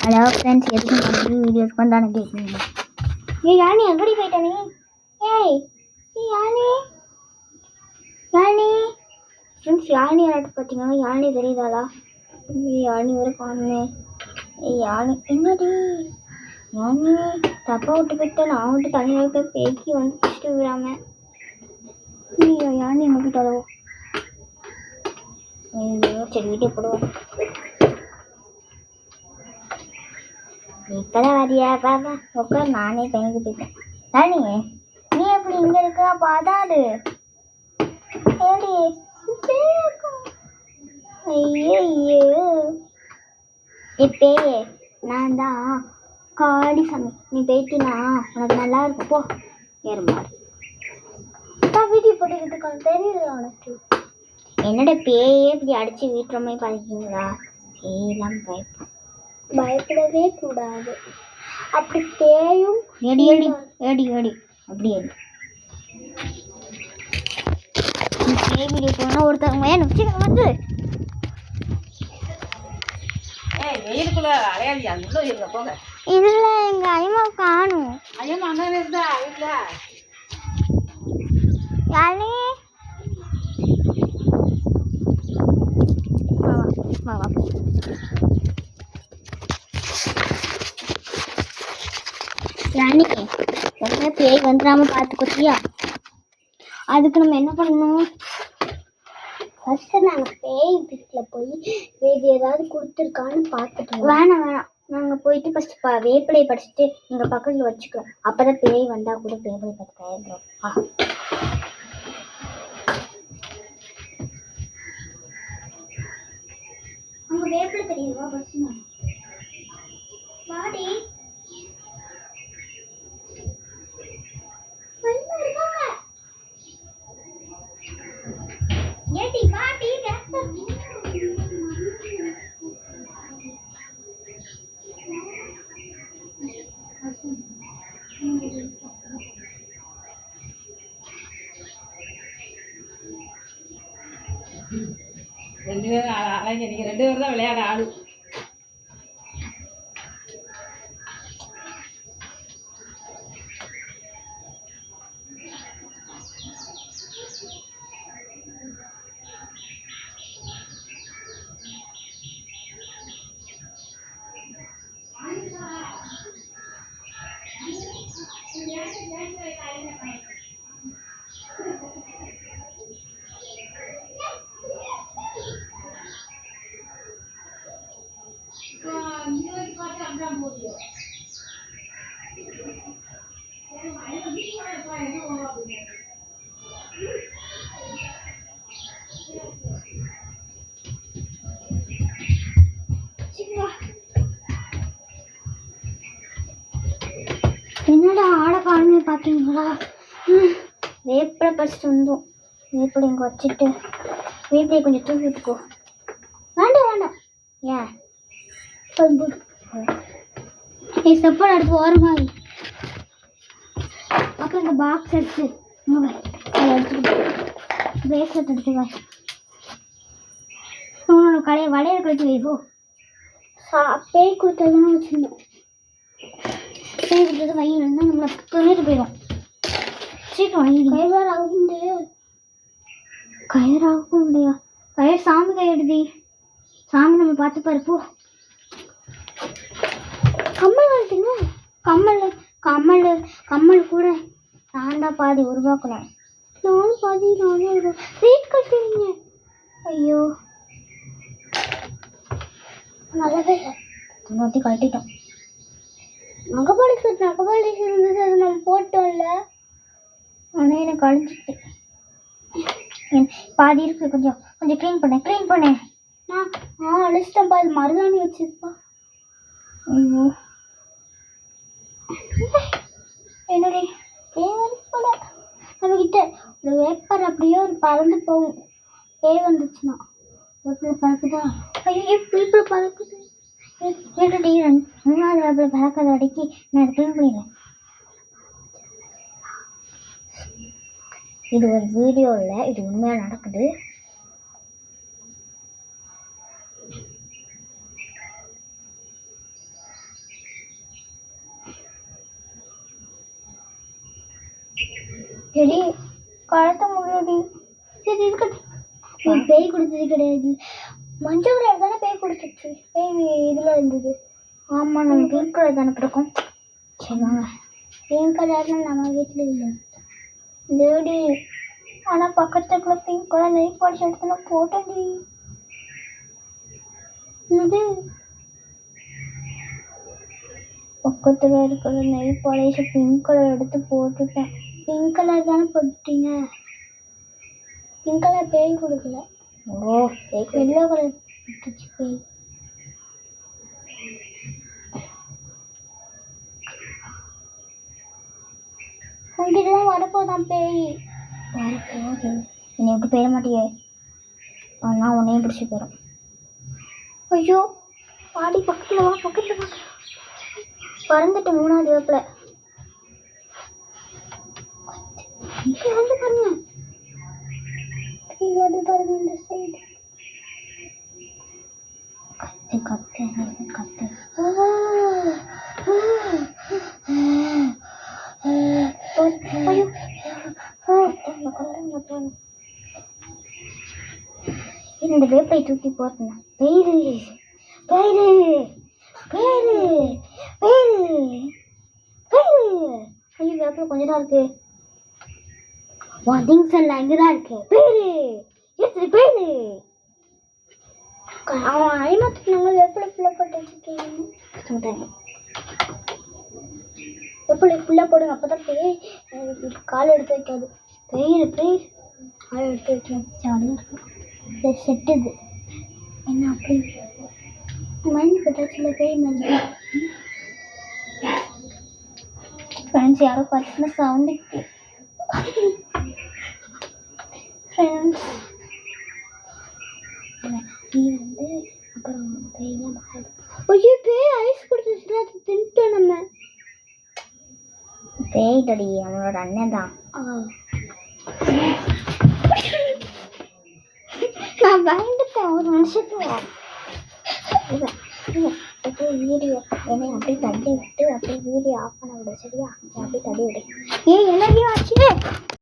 Hello friends, எதுக்கு நம்ம videos வந்தானு கேட்குறீங்க? ஏய் யானி, எப்படி போயிட்ட நீ? ஏய் யானி யானி ஃப்ரெண்ட்ஸ், யானி யார்ட்டு பார்த்தீங்கன்னா யானி தெரியுதாளா? யானி வரை காணுமே. ஏய் யானி, என்னடி யானி தப்பா விட்டு போயிட்டா? நான் விட்டு தண்ணி வைக்க பேக்கி வந்து பிடிச்சிட்டு விடாம. ஐயோ யானி எங்கே போயிட்டாலோ? சரி வீடியோ போடுவோம். இப்பதான் வரியா? பாப்பா உட்கார், நானே பயந்து போயிட்டேன். ராணி, நீ எப்படி இங்க இருக்கா? பாதாடு. ஐயோ இப்பே நான் தான் காடி சாமி. நீ போயிட்டினா உனக்கு நல்லா இருக்கும். போ ஏறுமாறு. வீடியோ போட்டுக்கிட்டு இருக்கான், தெரியல உனக்கு? என்னோட பேயே இப்படி அடிச்சு வீட்டுற மாதிரி பாத்தீங்களா? பேயெல்லாம் பயப்படவே கூடாது. அப்படி பேயும் ஏடி ஏடி ஏடி ஏடி அப்படி ஏடி. பேய் வீடியோ போனால் ஒருத்தவங்க ஏன் நிச்சயம் வந்து வெயிலுக்குள்ள அலையாதியா, உள்ள இருக்க போங்க. இதுல எங்க ஐமா காணும். ஐயம்மா அங்கே இருந்தா வீட்டுல யானி வா வா. யானி, என்ன பேய் வந்துடாம பார்த்துக்கோத்தியா? அதுக்கு நம்ம என்ன பண்ணணும்? ஃபர்ஸ்ட் நாங்கள் பேய் வீட்டில் போய் வேறு ஏதாவது கொடுத்துருக்கான்னு பார்த்துட்டு. வேணாம் வேணாம், நாங்கள் போயிட்டு ஃபர்ஸ்ட் வேப்பிலையை படிச்சுட்டு எங்கள் பக்கத்தில் வச்சுக்கிறோம். அப்போ தான் பேய் வந்தால் கூட வேப்பிலை பார்த்து பயந்துடும். அங்கே வேப்பிலை தெரியுமா? ஃபர்ஸ்ட் வாடி ஏடி வாடி. ரெண்டு பேரும் அலைங்க, நீங்க ரெண்டு பேரும் தான் விளையாட ஆடு. என்னடா ஆட காணுமே பார்த்தீங்களா? வேப்பிலை பறிச்சுட்டு வந்தோம். வேப்பிலை இங்கே வச்சுட்டு வேப்பிலை கொஞ்சம் தூக்கிட்டுக்கோ. வேண்டாம் வேண்டாம், ஏன் நீ செப்பல் எடுத்து ஓரமாயி. அப்புறம் இந்த பாக்ஸ் எடுத்து எடுத்துக்கிட்டு பிரேஸ்லெட் எடுத்துக்க. உன்னோட கடையை வளையல் கழிச்சு வைப்போ. பேய் கொடுத்ததுலாம் வச்சுருந்தோம். பேய் கொடுத்தது வயிறு இருந்தால் நம்மளை துணிட்டு போயிடும். சீக்கிரம் வயிறு கயிறு ஆக முடியாது. கயிறாகவும் முடியா? கயிறு சாமி கையெடுதி. சாமி நம்ம பார்த்து பருப்போ. கம்மல் வந்துட்டுங்க. கம்மல் கூட நான் தான் பாதி உருவாக்கலாம். நானும் பாதி ரேட் கட்டுறீங்க. ஐயோ நல்லாவே இல்லை. தொண்ணூற்றி கட்டிட்டோம். நகபாலிஸ் இருந்தது, அது நம்ம போட்டோம்ல. ஆனால் எனக்கு அழிஞ்சிட்டு பாதி இருக்கு. கொஞ்சம் க்ளீன் பண்ணேன். நான் அழிச்சிட்டேன். பாதி மருதாணி வச்சிருப்பா. ஐயோ என்னடி போல நம்மக்கிட்ட ஒரு வேப்பர் அப்படியே ஒரு பறந்து போகும். பேய் வந்துச்சுன்னா வேப்பில் பறக்குதா? ஐயோ வேப்பில் பறக்குது. என்னடி மூணாவது வேப்பில் பறக்காத அடைக்கி நான் அதை க்ளீன் பண்ணிடுறேன். இது ஒரு வீடியோ இல்லை, இது உண்மையாக நடக்குது. சரி கழுத்த முடியடி. சரி இருக்கட்டும். பேய் கொடுத்தது கிடையாது, மஞ்சள் கலர் தானே பேய் கொடுத்துச்சு. பேய் இதில் இருந்தது. ஆமாம் நம்ம பிங்க் கலர் தானே பிடிக்கும். சரி வாங்க. பிங்க் கலர்னா நம்ம வீட்டில் இல்லை. லேடி ஆனால் பக்கத்துக்குள்ள பிங்க் கலர் நெய் பாலிஷ் எடுத்து நான் போட்டேன்டி. என்னது பக்கத்தில் இருக்கிற நெய் பாலிஷை பிங்க் கலர் எடுத்து போட்டுட்டேன். பிங்க் கலர் தானே போட்டீங்க. பிங்க் கலர் பேய் கொடுக்கல, ஓ எல்லோ கலர் கொடுத்துச்சு பேய். உங்ககிட்ட தான் வரப்போதான் பேய். வரப்போகுது. என்னை விட்டு போயிட மாட்டியே. ஆனால் உன்னையும் பிடிச்சி போயிடும். ஐயோ பாடி பக்கத்தில் வா, பக்கத்தில் வா. பறந்துட்டு 3வது வேப்பில் இங்கே வந்து பாருங்க, பேய் வந்து பாருங்க இந்த சைடு. கத்து கத்து கத்து. ஐயோ இந்த வேப்பை தூக்கி போட்டேன். பேரு பேரு பேரு பேரு பேரு. ஐயோ வேப்பில் கொஞ்சம் தான் இருக்கு. திங்ஸ் எல்லாம் இங்கே தான் இருக்கு. பேரு எடுத்துட்டு பேரு. அவன் ஐநூற்றி நாங்கள் வெப்பில் ஃபுல்லாக போட்டு வச்சுருக்கீங்க. வெப்பில் ஃபுல்லாக போடுங்க, அப்போ தான் பேய் கால் எடுத்து வைக்காது. பேரு பேர் கால் எடுத்து வைக்கணும், ஜாலியாக இருக்கும். சரி செட்டுது என்ன அப்படி மைண்ட் போட்டாச்சுல பேய் மாதிரி. ஃப்ரெண்ட்ஸ் யாரோ பார்த்துன்னா சவுண்டு. ஃப்ரெண்ட்ஸ் நீ வந்து அப்புறம் பேய்லாம் ஐயோ பேய் ஐஸ் கொடுத்துச்சுல, அது தின்ட்டோம் நம்ம. பேய் தடி அவனோட அண்ணன் தான். நான் பயந்துட்டேன் ஒரு நிமிஷத்துல. வீடியோ என்னை அப்படியே தள்ளி விட்டு அப்படியே வீடியோ ஆஃப் பண்ண விடு. சரியா அப்படியே தள்ளி விடு. ஏன் என்னையும் ஆச்சு.